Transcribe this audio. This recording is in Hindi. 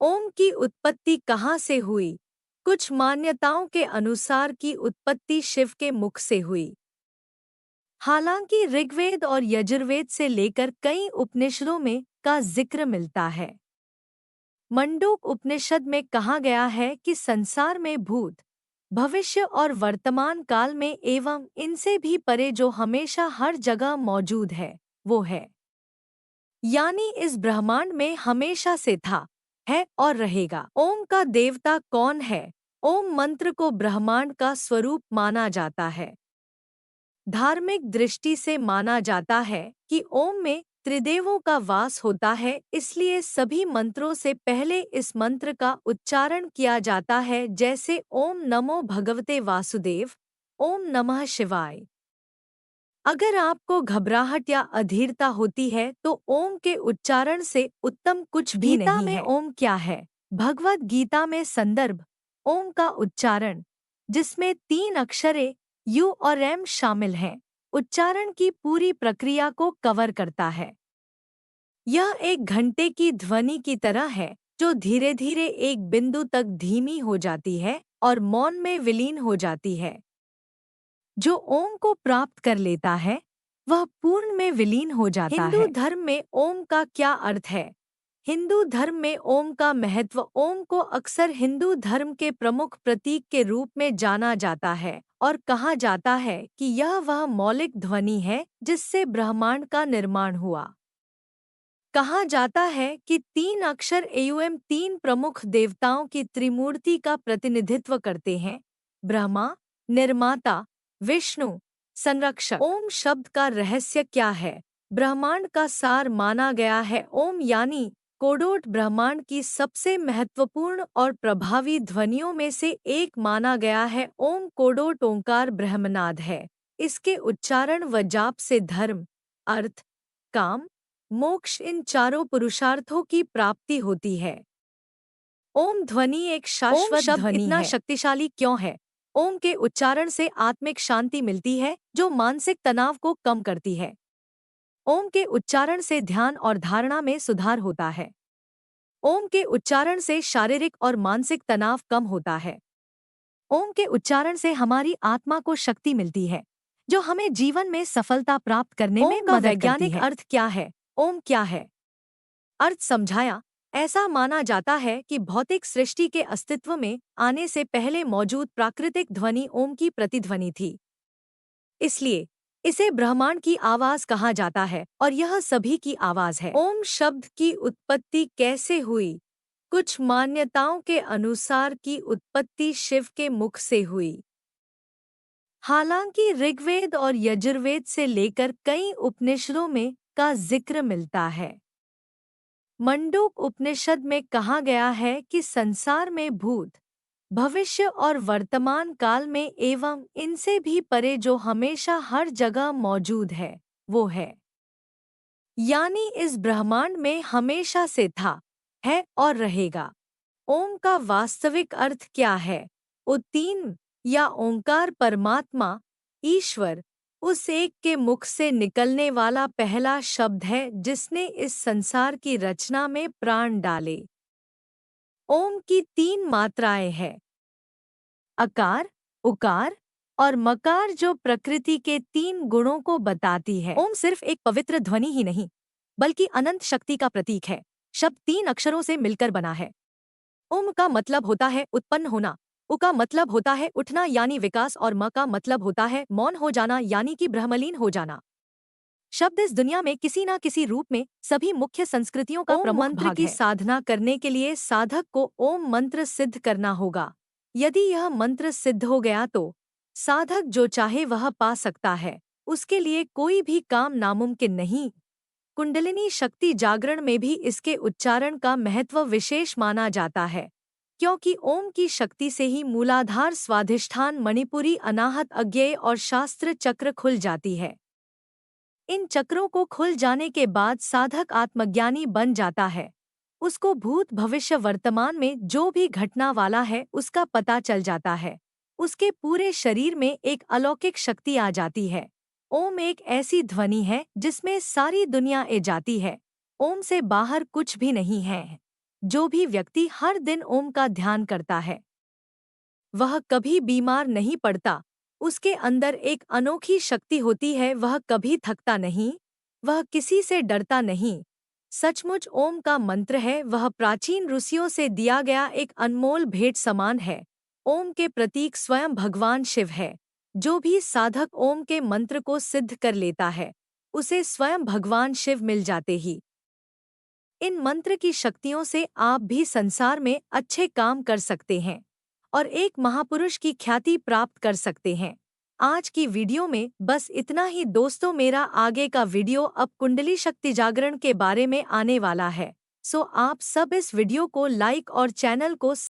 ओम की उत्पत्ति कहाँ से हुई? कुछ मान्यताओं के अनुसार की उत्पत्ति शिव के मुख से हुई। हालांकि ऋग्वेद और यजुर्वेद से लेकर कई उपनिषदों में का जिक्र मिलता है। मंडूक उपनिषद में कहा गया है कि संसार में भूत, भविष्य और वर्तमान काल में एवं इनसे भी परे जो हमेशा हर जगह मौजूद है, वो है। यानी इस ब्रह्मांड में हमेशा से था, है और रहेगा। ओम का देवता कौन है? ओम मंत्र को ब्रह्मांड का स्वरूप माना जाता है। धार्मिक दृष्टि से माना जाता है कि ओम में त्रिदेवों का वास होता है, इसलिए सभी मंत्रों से पहले इस मंत्र का उच्चारण किया जाता है, जैसे ओम नमो भगवते वासुदेव, ओम नमः शिवाय। अगर आपको घबराहट या अधीरता होती है तो ओम के उच्चारण से उत्तम कुछ भी नहीं है। गीता में ओम क्या है? भगवद गीता में संदर्भ ओम का उच्चारण, जिसमें 3 अक्षरे यू और एम शामिल हैं, उच्चारण की पूरी प्रक्रिया को कवर करता है। यह एक घंटे की ध्वनि की तरह है जो धीरे धीरे एक बिंदु तक धीमी हो जाती है और मौन में विलीन हो जाती है। जो ओम को प्राप्त कर लेता है वह पूर्ण में विलीन हो जाता है। हिंदू धर्म में ओम का क्या अर्थ है? हिंदू धर्म में ओम का महत्व। ओम को अक्सर हिंदू धर्म के प्रमुख प्रतीक के रूप में जाना जाता है और कहा जाता है कि यह वह मौलिक ध्वनि है जिससे ब्रह्मांड का निर्माण हुआ। कहा जाता है कि 3 अक्षर एवं 3 प्रमुख देवताओं की त्रिमूर्ति का प्रतिनिधित्व करते हैं: ब्रह्मा, निर्माता, विष्णु, संरक्षक। ओम शब्द का रहस्य क्या है? ब्रह्मांड का सार माना गया है ओम, यानी कोडोट ब्रह्मांड की सबसे महत्वपूर्ण और प्रभावी ध्वनियों में से एक माना गया है। ओम कोडोट ओंकार ब्रह्मनाद है। इसके उच्चारण व जाप से धर्म, अर्थ, काम, मोक्ष इन चारों पुरुषार्थों की प्राप्ति होती है। ओम ध्वनि एक शाश्वत शब्द इतना शक्तिशाली क्यों है? ओम के उच्चारण से आत्मिक शांति मिलती है जो मानसिक तनाव को कम करती है। ओम के उच्चारण से ध्यान और धारणा में सुधार होता है। ओम के उच्चारण से शारीरिक और मानसिक तनाव कम होता है। ओम के उच्चारण से हमारी आत्मा को शक्ति मिलती है जो हमें जीवन में सफलता प्राप्त करने में मदद करती है। वैज्ञानिक अर्थ क्या है? ओम क्या है? अर्थ समझाया। ऐसा माना जाता है कि भौतिक सृष्टि के अस्तित्व में आने से पहले मौजूद प्राकृतिक ध्वनि ओम की प्रतिध्वनि थी, इसलिए इसे ब्रह्मांड की आवाज कहा जाता है और यह सभी की आवाज है। ओम शब्द की उत्पत्ति कैसे हुई? कुछ मान्यताओं के अनुसार की उत्पत्ति शिव के मुख से हुई। हालांकि ऋग्वेद और यजुर्वेद से लेकर कई उपनिषदों में का जिक्र मिलता है। मंडूक उपनिषद में कहा गया है कि संसार में भूत, भविष्य और वर्तमान काल में एवं इनसे भी परे जो हमेशा हर जगह मौजूद है, वो है। यानी इस ब्रह्मांड में हमेशा से था, है और रहेगा। ओम का वास्तविक अर्थ क्या है? उत्तीन या ओंकार परमात्मा, ईश्वर, उस एक के मुख से निकलने वाला पहला शब्द है जिसने इस संसार की रचना में प्राण डाले। ओम की 3 मात्राएं हैं: अकार, उकार और मकार, जो प्रकृति के 3 गुणों को बताती है। ओम सिर्फ एक पवित्र ध्वनि ही नहीं, बल्कि अनंत शक्ति का प्रतीक है। शब्द 3 अक्षरों से मिलकर बना है। ओम का मतलब होता है उत्पन्न होना, उ का मतलब होता है उठना यानी विकास और म का मतलब होता है मौन हो जाना यानी कि ब्रह्मलीन हो जाना। शब्द इस दुनिया में किसी न किसी रूप में सभी मुख्य संस्कृतियों का प्रमुख भाग है। मंत्र की साधना करने के लिए साधक को ओम मंत्र सिद्ध करना होगा। यदि यह मंत्र सिद्ध हो गया तो साधक जो चाहे वह पा सकता है, उसके लिए कोई भी काम नामुमकिन नहीं। कुंडलिनी शक्ति जागरण में भी इसके उच्चारण का महत्व विशेष माना जाता है, क्योंकि ओम की शक्ति से ही मूलाधार, स्वाधिष्ठान, मणिपुरी, अनाहत, अज्ञेय और शास्त्र चक्र खुल जाती है। इन चक्रों को खुल जाने के बाद साधक आत्मज्ञानी बन जाता है। उसको भूत, भविष्य, वर्तमान में जो भी घटना वाला है उसका पता चल जाता है। उसके पूरे शरीर में एक अलौकिक शक्ति आ जाती है। ओम एक ऐसी ध्वनि है जिसमें सारी दुनिया ए जाती है। ओम से बाहर कुछ भी नहीं है। जो भी व्यक्ति हर दिन ओम का ध्यान करता है वह कभी बीमार नहीं पड़ता। उसके अंदर एक अनोखी शक्ति होती है, वह कभी थकता नहीं, वह किसी से डरता नहीं। सचमुच ओम का मंत्र है, वह प्राचीन ऋषियों से दिया गया एक अनमोल भेंट समान है। ओम के प्रतीक स्वयं भगवान शिव है। जो भी साधक ओम के मंत्र को सिद्ध कर लेता है उसे स्वयं भगवान शिव मिल जाते ही। इन मंत्र की शक्तियों से आप भी संसार में अच्छे काम कर सकते हैं और एक महापुरुष की ख्याति प्राप्त कर सकते हैं। आज की वीडियो में बस इतना ही दोस्तों। मेरा आगे का वीडियो अब कुंडली शक्ति जागरण के बारे में आने वाला है, सो आप सब इस वीडियो को लाइक और चैनल को